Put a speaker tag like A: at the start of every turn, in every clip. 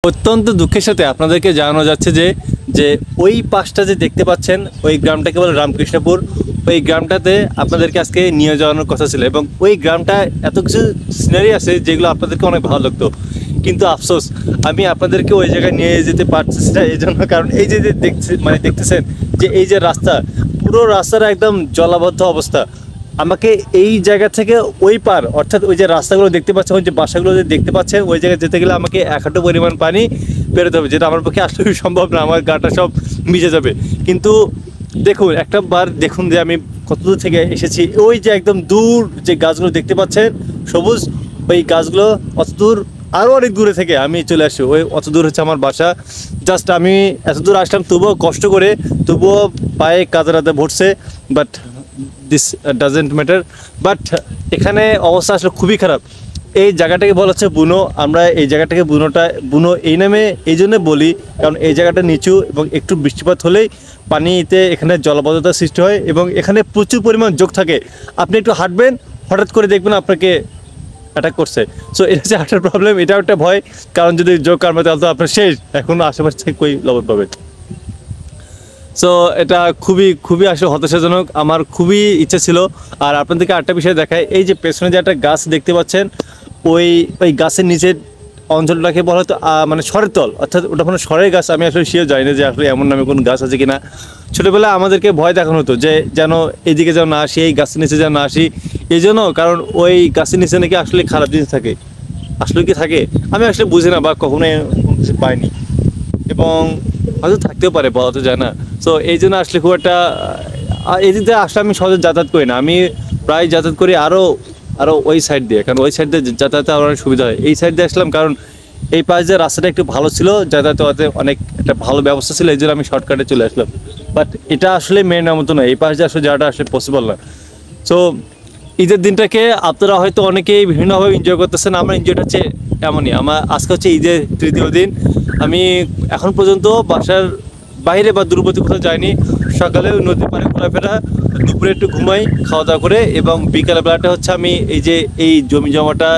A: অত্যন্ত দুঃখের সাথে আপনাদেরকে জানানো যাচ্ছে যে যে ওই পাশটা যে দেখতে পাচ্ছেন ওই গ্রামটা কেবল রামকৃষ্ণপুর। ওই গ্রামটাতে আপনাদেরকে আজকে নিয়ে যাওয়ানোর কথা ছিল এবং ওই গ্রামটা এত কিছু সিনারি আছে যেগুলো আপনাদেরকে অনেক ভালো লাগতো, কিন্তু আফসোস আমি আপনাদেরকে ওই জায়গায় নিয়ে যেতে পারছি না এই জন্য, কারণ এই যে দেখতেছেন যে এই যে রাস্তা, পুরো রাস্তাটা একদম জলাবদ্ধ অবস্থা। আমাকে এই জায়গা থেকে ওই পার, অর্থাৎ ওই যে রাস্তাগুলো দেখতে পাচ্ছেন, ওই যে বাসাগুলো যে দেখতে পাচ্ছেন, ওই জায়গায় যেতে গেলে আমাকে 1 হাঁটু পরিমাণ পানি বেরোতে হবে, যেটা আমার পক্ষে আসলেই সম্ভব না, আমার গাটা সব মিশে যাবে। কিন্তু দেখুন, একটা বার দেখুন যে আমি কত দূর থেকে এসেছি। ওই যে একদম দূর যে গাছগুলো দেখতে পাচ্ছেন সবুজ, ওই গাছগুলো অত দূর, আরও অনেক দূরে থেকে আমি চলে আসি। ওই অত দূর হচ্ছে আমার বাসা। জাস্ট আমি এত দূর আসলাম, তবুও কষ্ট করে, তবুও পায়ে কাদা ভরছে, but this doesn't matter. But এখানে অবস্থা আসলে খুবই খারাপ। এই জায়গাটাকে বলা হচ্ছে বুনো। আমরা এই জায়গাটাকে বুনো এই নামে এই জন্য বলি কারণ এই জায়গাটা নিচু এবং একটু বৃষ্টিপাত হলেই পানিতে এখানে জলাবদ্ধতার সৃষ্টি হয় এবং এখানে প্রচুর পরিমাণ যোগ থাকে। আপনি একটু হাঁটবেন, হঠাৎ করে দেখবেন আপনাকে অ্যাটাক করছে। সো এটা হচ্ছে হাঁটার প্রবলেম, এটাও একটা ভয়, কারণ যদি যোগ কামড়ে তাহলে তো আপনার শেষ, এখন আশেপাশে থেকে কই লবণ পাবে। সো এটা খুবই আসলে হতাশাজনক। আমার খুবই ইচ্ছা ছিল। আর আপনাদেরকে আরেকটা বিষয় দেখায়, এই যে পেছনে যে একটা গাছ দেখতে পাচ্ছেন, ওই গাছের নিচের অঞ্চলটাকে বলা হতো মানে সরের তল, অর্থাৎ ওটা কোনো সরের গাছ। আমি আসলে শিওর জানি না যে আসলে এমন নামে কোনো গাছ আছে কিনা। ছোটোবেলায় আমাদেরকে ভয় দেখানো হতো যে যেন এইদিকে যেন না আসি, এই গাছের নিচে যেন না আসি, এই জন্য, কারণ ওই গাছের নিচে নাকি আসলে খারাপ জিনিস থাকে। আসলে কি থাকে আমি আসলে বুঝি না বা কখনোই কোনো কিছু পাইনি, এবং হয়তো থাকতেও পারে, বলা তো যায় না। সো এই জন্য আসলে খুব একটা এই দিক দিয়ে আসলে আমি সহজে যাতায়াত করি না। আমি প্রায় যাতায়াত করি আরও ওই সাইড দিয়ে, কারণ ওই সাইড দিয়ে যাতায়াতে আমার অনেক সুবিধা হয়। এই সাইড দিয়ে আসলাম কারণ এই পাশ দিয়ে রাস্তাটা একটু ভালো ছিল, যাতায়াতে অনেক একটা ভালো ব্যবস্থা ছিল, এই জন্য আমি শর্টকাটে চলে আসলাম। বাট এটা আসলে মেয়ের মতো নয়, এই পাশ দিয়ে আসলে যাওয়াটা আসলে পসিবল না। সো ঈদের দিনটাকে আপনারা হয়তো অনেকেই বিভিন্নভাবে এনজয় করতেছেন। আমার এনজয়টা হচ্ছে এমনই, আমার আজকে হচ্ছে ঈদের 3য় দিন। আমি এখন পর্যন্ত বাসার বাইরে বা দূরবর্তী কোথাও যাইনি। সকালে নদীর পাড়ে ঘোরাফেরা, দুপুরে একটু ঘুমাই খাওয়া দাওয়া করে, এবং বিকালের বেলাটা হচ্ছে আমি এই জমি জমাটা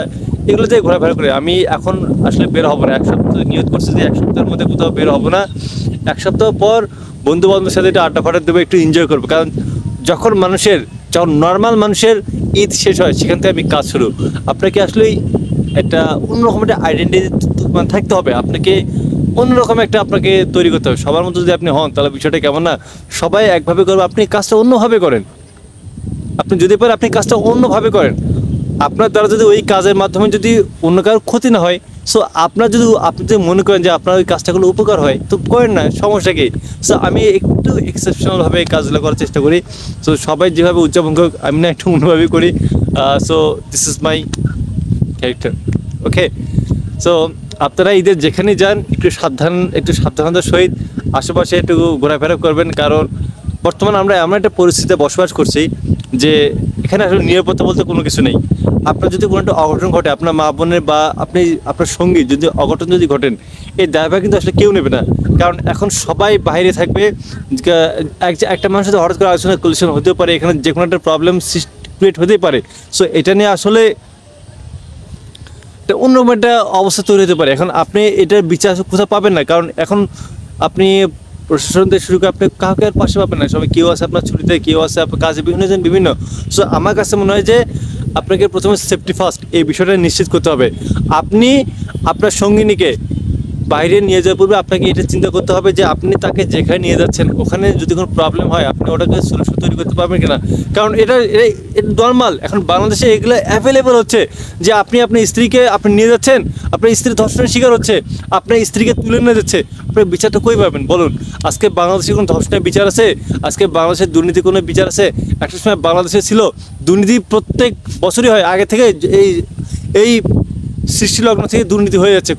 A: এগুলোতে ঘোরাফেরা করে। আমি এখন আসলে বের হবো না, 1 সপ্তাহ নিয়ত করছি যে 1 সপ্তাহের মধ্যে কোথাও বের হবো না। 1 সপ্তাহ পর বন্ধু বান্ধবের সাথে একটু আড্ডা ফাড্ডা দেবো, একটু এনজয় করবো। কারণ যখন নর্মাল মানুষের ঈদ শেষ হয়, সেখান থেকে আমি কাজ শুরু। আপনাকে আসলে একটা অন্যরকম একটা আইডেন্টিটি মানে থাকতে হবে, আপনাকে অন্যরকম একটা আপনাকে তৈরি করতে হবে। সবার মতো যদি আপনি হন তাহলে বিষয়টা কেমন না, সবাই একভাবে করবে, আপনি কাজটা অন্যভাবে করেন। আপনি যদি পারেন আপনি কাজটা অন্যভাবে করেন, আপনার দ্বারা যদি ওই কাজের মাধ্যমে যদি অন্য কারোর ক্ষতি না হয়, সো আপনি যদি মনে করেন যে আপনার ওই কাজটাগুলো উপকার হয় তো করেন না, সমস্যা কি। সো আমি একটু এক্সেপশনালভাবে এই কাজগুলো করার চেষ্টা করি। সো সবাই যেভাবে উদযাপন করুক, আমি না একটু অন্যভাবেই করি। So this is my character, okay. So আপনারা ঈদের যেখানেই যান একটু সাবধানতার সহিত আশেপাশে একটু ঘোরাফেরা করবেন, কারণ বর্তমানে আমরা এমন একটা পরিস্থিতিতে বসবাস করছি যে এখানে আসলে নিরাপত্তা বলতে কোনো কিছু নেই। আপনার যদি কোনো একটা অঘটন ঘটে, আপনার মা বোনের বা আপনার সঙ্গী যদি অঘটন ঘটেন, এই দায়ভার কিন্তু আসলে কেউ নেবে না। কারণ এখন সবাই বাইরে থাকবে, একটা মানুষের সাথে হঠাৎ করে আলোচনা কলিশন হতেও পারে, এখানে যে কোনো একটা প্রবলেম ক্রিয়েট হতেই পারে। সো এটা নিয়ে আসলে অন্যরকম একটা অবস্থা তৈরি হতে পারে। এখন আপনি এটার বিচার কোথাও পাবেন না, কারণ এখন আপনি প্রশাসন থেকে শুরু করে আপনি কাউকে আর পাশে পাবেন না। সবাই কেউ আছে আপনার ছুটিতে, কেউ আছে আপনার কাজে, বিভিন্ন। সো আমার কাছে মনে হয় যে আপনাকে প্রথমে সেফটি ফার্স্ট এই বিষয়টা নিশ্চিত করতে হবে। আপনি আপনার সঙ্গিনীকে বাইরে নিয়ে যাওয়ার পূর্বে আপনাকে এটা চিন্তা করতে হবে যে আপনি তাকে যেখানে নিয়ে যাচ্ছেন ওখানে যদি কোনো প্রবলেম হয় আপনি ওটাকে সলিউশন তৈরি করতে পারবেন কিনা। কারণ এটা নর্মাল, এখন বাংলাদেশে এগুলো অ্যাভেলেবেল হচ্ছে যে আপনার স্ত্রীকে আপনি নিয়ে যাচ্ছেন, আপনার স্ত্রী ধর্ষণের শিকার হচ্ছে, আপনার স্ত্রীকে তুলে নিয়ে যাচ্ছে, আপনার বিচারটা কই পাবেন বলুন। আজকে বাংলাদেশে কোনো ধর্ষণের বিচার আছে? আজকে বাংলাদেশের দুর্নীতি কোনো বিচার আছে? একটা সময় বাংলাদেশে ছিল দুর্নীতি প্রত্যেক বছরই হয়, আগে থেকে এই সৃষ্টিলগ্ন থেকে দুর্নীতি হয়ে যাচ্ছে,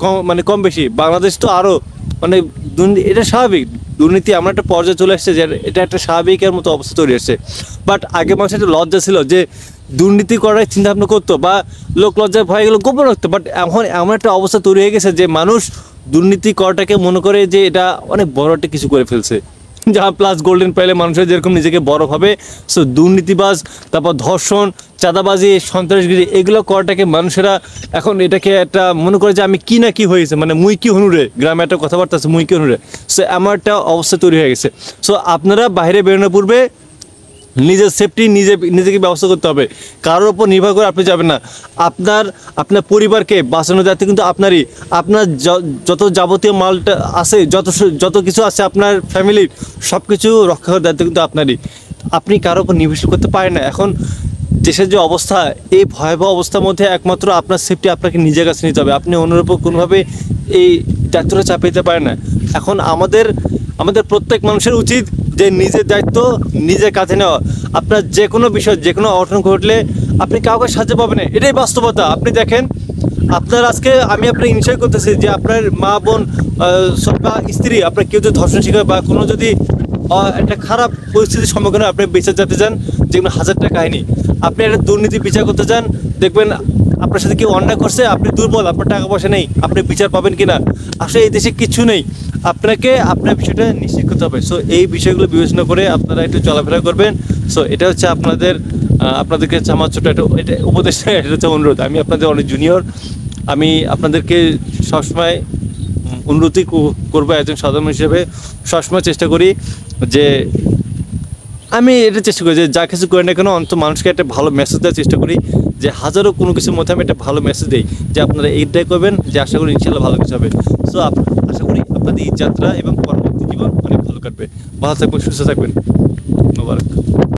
A: কম বেশি। বাংলাদেশ তো আরও মানে দুর্নীতি, এটা স্বাভাবিক। দুর্নীতি এমন একটা পর্যায়ে চলে আসছে যে এটা একটা স্বাভাবিকের মতো অবস্থা তৈরি আসছে। বাট আগে মানুষের একটা লজ্জা ছিল যে দুর্নীতি করার চিন্তাভাবনা করতো বা লোক লজ্জার ভয় গেলো গোপন রাখতো। বাট এখন এমন একটা অবস্থা তৈরি হয়ে গেছে যে মানুষ দুর্নীতি করাটাকে মনে করে যে এটা অনেক বড় একটা কিছু করে ফেলছে। যা প্লাস গোল্ডেন পাইলে মানুষের যেরকম নিজেকে বড় হবে, সো দুর্নীতিবাজ, তারপর ধর্ষণ, চাঁদাবাজি, সন্ত্রাসগিরি এগুলো করাটাকে মানুষেরা এখন এটাকে একটা মনে করে যে আমি কি না কি হয়েছে, মানে মুই কি হনুরে, গ্রামে একটা কথাবার্তা আছে মুই কি হনুরে। সো এমন একটা অবস্থা তৈরি হয়ে গেছে। সো আপনারা বাইরে বেরোনোর পূর্বে নিজের সেফটি নিজেকে ব্যবস্থা করতে হবে, কারোর ওপর নির্ভর করে আপনি যাবেন না। আপনার পরিবারকে বাঁচানোর দায়িত্ব কিন্তু আপনারই। আপনার যত যাবতীয় মালটা আছে, যত কিছু আছে আপনার ফ্যামিলির, সব কিছু রক্ষা করার দায়িত্ব কিন্তু আপনারই। আপনি কারোর ওপর নির্ভরশীল করতে পারেন না। এখন দেশের যে অবস্থা, এই ভয়াবহ অবস্থার মধ্যে একমাত্র আপনার সেফটি আপনাকে নিজের কাছে নিতে হবে। আপনি অন্যের উপর কোনোভাবে এই দায়িত্বটা চাপিয়ে দিতে পারেন না। এখন আমাদের প্রত্যেক মানুষের উচিত যে নিজের দায়িত্ব নিজের কাছে নেওয়া। আপনার যে কোনো বিষয়, যে কোনো অঘটন ঘটলে আপনি কাউকে সাহায্য পাবেন না, এটাই বাস্তবতা। আপনি দেখেন, আপনার আজকে আমি আপনার ইনশিওর করতেছি যে আপনার মা বোন বা স্ত্রী, আপনার কেউ যদি ধর্ষণ শিকার বা কোনো যদি একটা খারাপ পরিস্থিতির সম্মুখীন আপনি বিচার যেতে চান, যেগুলো হাজারটা কাহিনী, আপনি একটা দুর্নীতি বিচার করতে চান, দেখবেন আপনার সাথে কেউ অন্যায় করছে, আপনি দুর্বল, আপনার টাকা পয়সা নেই, আপনি বিচার পাবেন কিনা। আসলে এই দেশে কিছু নেই, আপনাকে আপনার বিষয়টা নিশ্চিত করতে হবে। সো এই বিষয়গুলো বিবেচনা করে আপনারা একটু চলাফেরা করবেন। সো এটা হচ্ছে আপনাদেরকে আমার ছোটো একটা এটা উপদেশ, এটা হচ্ছে অনুরোধ। আমি আপনাদের অনেক জুনিয়র, আমি আপনাদেরকে সবসময় উন্নতি করবো একজন সাধারণ হিসেবে। সবসময় চেষ্টা করি যে আমি এটা চেষ্টা করি যে যা কিছু করি না কেন অন্তত মানুষকে একটা ভালো মেসেজ দেওয়ার চেষ্টা করি, যে হাজারো কোনো কিছুর মধ্যে আমি একটা ভালো মেসেজ দিই যে আপনারা এইটাই করবেন, যে আশা করি ইনশাল্লাহ ভালো কিছু হবে। সো আশা করি আপনাদের এই যাত্রা এবং পরবর্তী জীবন অনেক ভালো কাটবে। ভালো থাকবেন, সুস্থ থাকবেন। মোবারক।